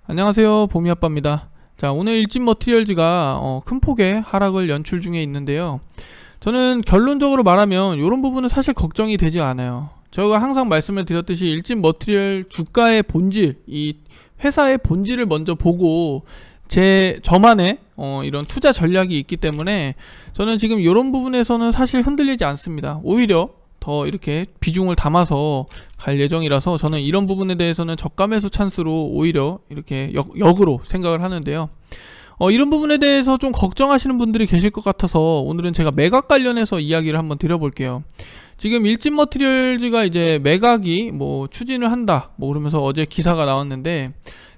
안녕하세요, 보미아빠입니다. 자, 오늘 일진 머티리얼즈가 큰 폭의 하락을 연출 중에 있는데요. 저는 결론적으로 말하면 이런 부분은 사실 걱정이 되지 않아요. 제가 항상 말씀을 드렸듯이 일진 머티리얼 주가의 본질, 이 회사의 본질을 먼저 보고 저만의 이런 투자 전략이 있기 때문에 저는 지금 이런 부분에서는 사실 흔들리지 않습니다. 오히려 더 이렇게 비중을 담아서 갈 예정이라서 저는 이런 부분에 대해서는 저가 매수 찬스로 오히려 이렇게 역으로 생각을 하는데요. 이런 부분에 대해서 좀 걱정하시는 분들이 계실 것 같아서 오늘은 제가 매각 관련해서 이야기를 한번 드려볼게요. 지금 일진 머티리얼즈가 이제 매각이 추진을 한다 그러면서 어제 기사가 나왔는데,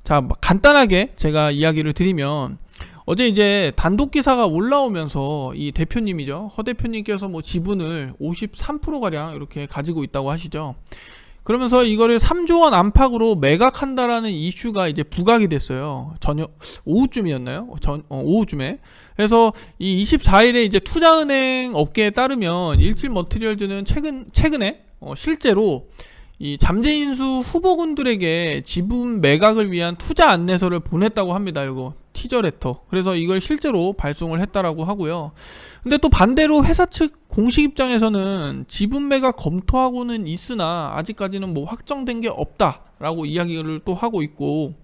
자, 간단하게 제가 이야기를 드리면, 어제 이제 단독 기사가 올라오면서 이 대표님이죠, 허 대표님께서 지분을 53% 가량 이렇게 가지고 있다고 하시죠. 그러면서 이거를 3조 원 안팎으로 매각한다라는 이슈가 이제 부각이 됐어요. 저녁 오후쯤이었나요? 오후쯤에. 그래서 이 24일에 이제 투자은행 업계에 따르면 일진 머티리얼즈는 최근에 실제로 이 잠재인수 후보군들에게 지분 매각을 위한 투자 안내서를 보냈다고 합니다. 이거 티저 레터. 그래서 이걸 실제로 발송을 했다라고 하고요. 근데 또 반대로 회사 측 공식 입장에서는 지분 매각 검토하고는 있으나 아직까지는 확정된 게 없다라고 이야기를 또 하고 있고,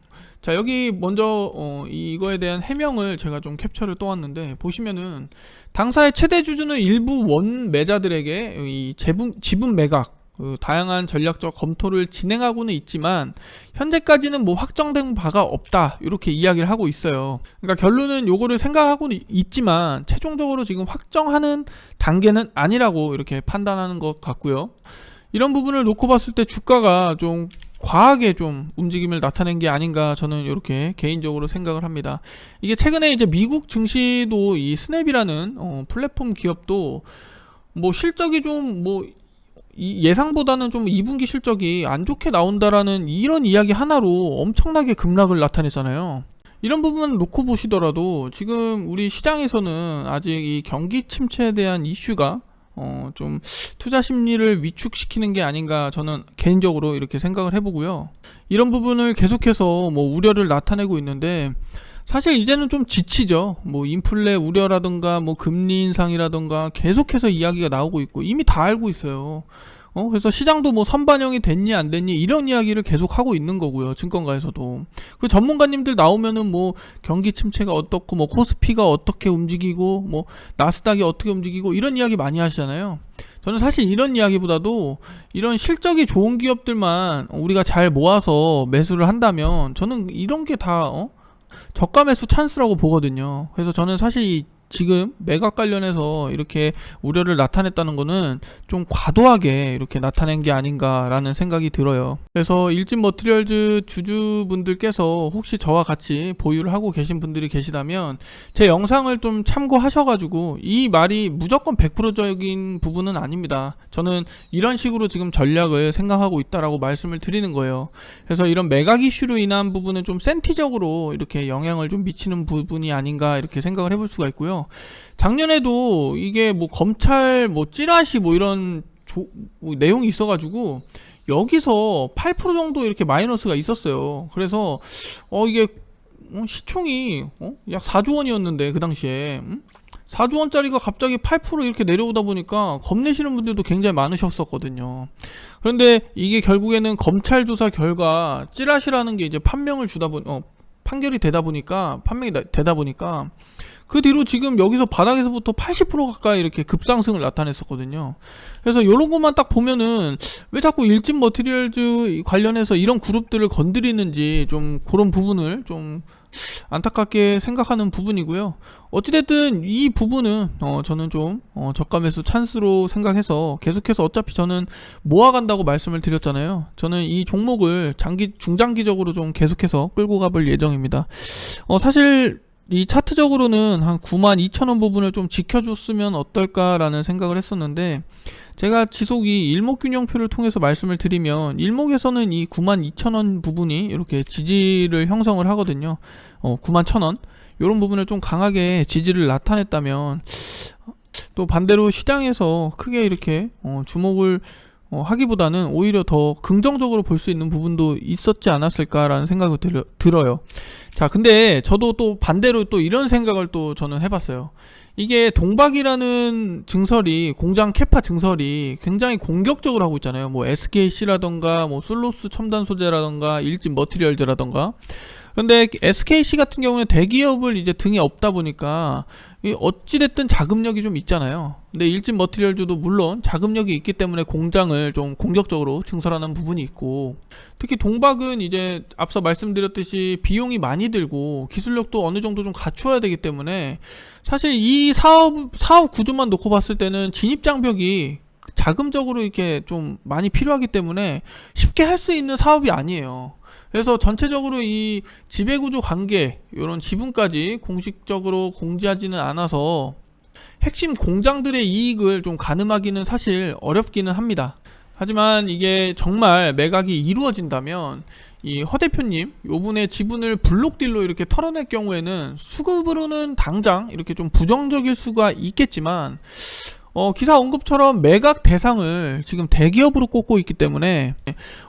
자, 여기 먼저 이거에 대한 해명을 제가 좀 캡처를 또 왔는데, 보시면은 당사의 최대 주주는 일부 원 매자들에게 이 지분 매각 다양한 전략적 검토를 진행하고는 있지만 현재까지는 확정된 바가 없다, 이렇게 이야기를 하고 있어요. 그러니까 결론은 요거를 생각하고는 있지만 최종적으로 지금 확정하는 단계는 아니라고 이렇게 판단하는 것 같고요. 이런 부분을 놓고 봤을 때 주가가 좀 과하게 좀 움직임을 나타낸 게 아닌가, 저는 이렇게 개인적으로 생각을 합니다. 이게 최근에 이제 미국 증시도 이 스냅이라는 플랫폼 기업도 실적이 좀 예상보다는 좀 2분기 실적이 안 좋게 나온다라는 이런 이야기 하나로 엄청나게 급락을 나타냈잖아요. 이런 부분 놓고 보시더라도 지금 우리 시장에서는 아직 이 경기 침체에 대한 이슈가 좀 투자 심리를 위축시키는 게 아닌가, 저는 개인적으로 이렇게 생각을 해보고요. 이런 부분을 계속해서 우려를 나타내고 있는데, 사실 이제는 좀 지치죠. 인플레 우려라든가 금리 인상이라든가 계속해서 이야기가 나오고 있고 이미 다 알고 있어요. 그래서 시장도 선반영이 됐니 안 됐니 이런 이야기를 계속 하고 있는 거고요. 증권가에서도 그 전문가님들 나오면은 경기 침체가 어떻고 코스피가 어떻게 움직이고 나스닥이 어떻게 움직이고 이런 이야기 많이 하시잖아요. 저는 사실 이런 이야기보다도 이런 실적이 좋은 기업들만 우리가 잘 모아서 매수를 한다면 저는 이런 게 다 저가 매수 찬스라고 보거든요. 그래서 저는 사실 지금 매각 관련해서 이렇게 우려를 나타냈다는 거는 좀 과도하게 이렇게 나타낸 게 아닌가라는 생각이 들어요. 그래서 일진 머티리얼즈 주주분들께서 혹시 저와 같이 보유를 하고 계신 분들이 계시다면 제 영상을 좀 참고하셔가지고, 이 말이 무조건 100%적인 부분은 아닙니다. 저는 이런 식으로 지금 전략을 생각하고 있다라고 말씀을 드리는 거예요. 그래서 이런 매각 이슈로 인한 부분은 좀 센티적으로 이렇게 영향을 좀 미치는 부분이 아닌가, 이렇게 생각을 해볼 수가 있고요. 작년에도 이게 검찰 찌라시 이런 내용이 있어가지고 여기서 8% 정도 이렇게 마이너스가 있었어요. 그래서 이게 시총이 약 4조 원이었는데 그 당시에 4조 원짜리가 갑자기 8% 이렇게 내려오다 보니까 겁내시는 분들도 굉장히 많으셨었거든요. 그런데 이게 결국에는 검찰 조사 결과 찌라시라는 게 이제 판결이 되다 보니까 그 뒤로 지금 여기서 바닥에서부터 80% 가까이 이렇게 급상승을 나타냈었거든요. 그래서 요런 것만 딱 보면은 왜 자꾸 일진 머티리얼즈 관련해서 이런 그룹들을 건드리는지 좀 그런 부분을 좀 안타깝게 생각하는 부분이고요. 어찌됐든 이 부분은 저는 좀 저가 매수 찬스로 생각해서 계속해서, 어차피 저는 모아간다고 말씀을 드렸잖아요. 저는 이 종목을 중장기적으로 좀 계속해서 끌고 가볼 예정입니다. 사실 이 차트적으로는 한 92,000원 부분을 좀 지켜줬으면 어떨까라는 생각을 했었는데, 제가 지속이 일목균형표를 통해서 말씀을 드리면 일목에서는 이 92,000원 부분이 이렇게 지지를 형성을 하거든요. 91,000원 이런 부분을 좀 강하게 지지를 나타냈다면, 또 반대로 시장에서 크게 이렇게 주목을 하기보다는 오히려 더 긍정적으로 볼 수 있는 부분도 있었지 않았을까라는 생각이 들어요. 자, 근데 저도 또 반대로 또 이런 생각을 또 저는 해봤어요. 이게 동박이라는 증설이, 공장 캐파 증설이 굉장히 공격적으로 하고 있잖아요. 뭐 SKC라던가 뭐 솔로스 첨단 소재라던가 일진 머티리얼즈라던가. 근데 SKC 같은 경우는 대기업을 이제 등에 업다 보니까 어찌됐든 자금력이 좀 있잖아요. 근데 일진 머티리얼즈도 물론 자금력이 있기 때문에 공장을 좀 공격적으로 증설하는 부분이 있고, 특히 동박은 이제 앞서 말씀드렸듯이 비용이 많이 들고 기술력도 어느 정도 좀 갖추어야 되기 때문에 사실 이 사업 구조만 놓고 봤을 때는 진입장벽이 자금적으로 이렇게 좀 많이 필요하기 때문에 쉽게 할 수 있는 사업이 아니에요. 그래서 전체적으로 이 지배구조 관계, 이런 지분까지 공식적으로 공지하지는 않아서 핵심 공장들의 이익을 좀 가늠하기는 사실 어렵기는 합니다. 하지만 이게 정말 매각이 이루어진다면 이 허 대표님 요분의 지분을 블록딜로 이렇게 털어낼 경우에는 수급으로는 당장 이렇게 좀 부정적일 수가 있겠지만, 기사 언급처럼 매각 대상을 지금 대기업으로 꼽고 있기 때문에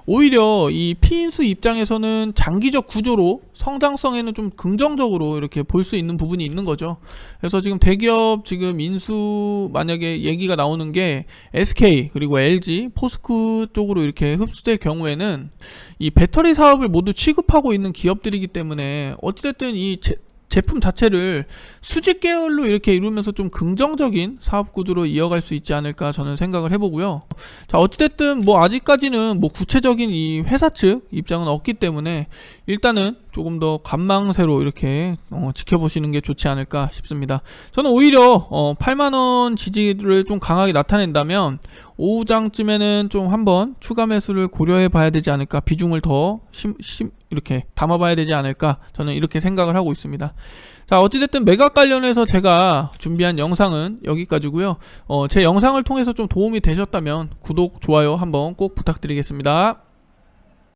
오히려 이 피인수 입장에서는 장기적 구조로 성장성에는 좀 긍정적으로 이렇게 볼 수 있는 부분이 있는 거죠. 그래서 지금 대기업 지금 인수 만약에 얘기가 나오는 게 SK 그리고 LG, 포스코 쪽으로 이렇게 흡수될 경우에는 이 배터리 사업을 모두 취급하고 있는 기업들이기 때문에 어찌됐든 이 제품 자체를 수직 계열로 이렇게 이루면서 좀 긍정적인 사업 구조로 이어갈 수 있지 않을까 저는 생각을 해보고요. 자, 어찌됐든 뭐 아직까지는 뭐 구체적인 이 회사 측 입장은 없기 때문에 일단은 조금 더 관망세로 이렇게 지켜보시는 게 좋지 않을까 싶습니다. 저는 오히려 8만원 지지를 좀 강하게 나타낸다면 오후장쯤에는 좀 한번 추가 매수를 고려해 봐야 되지 않을까, 비중을 더 이렇게 담아봐야 되지 않을까, 저는 이렇게 생각을 하고 있습니다. 자, 어찌됐든 매각 관련해서 제가 준비한 영상은 여기까지고요. 제 영상을 통해서 좀 도움이 되셨다면 구독, 좋아요 한번 꼭 부탁드리겠습니다.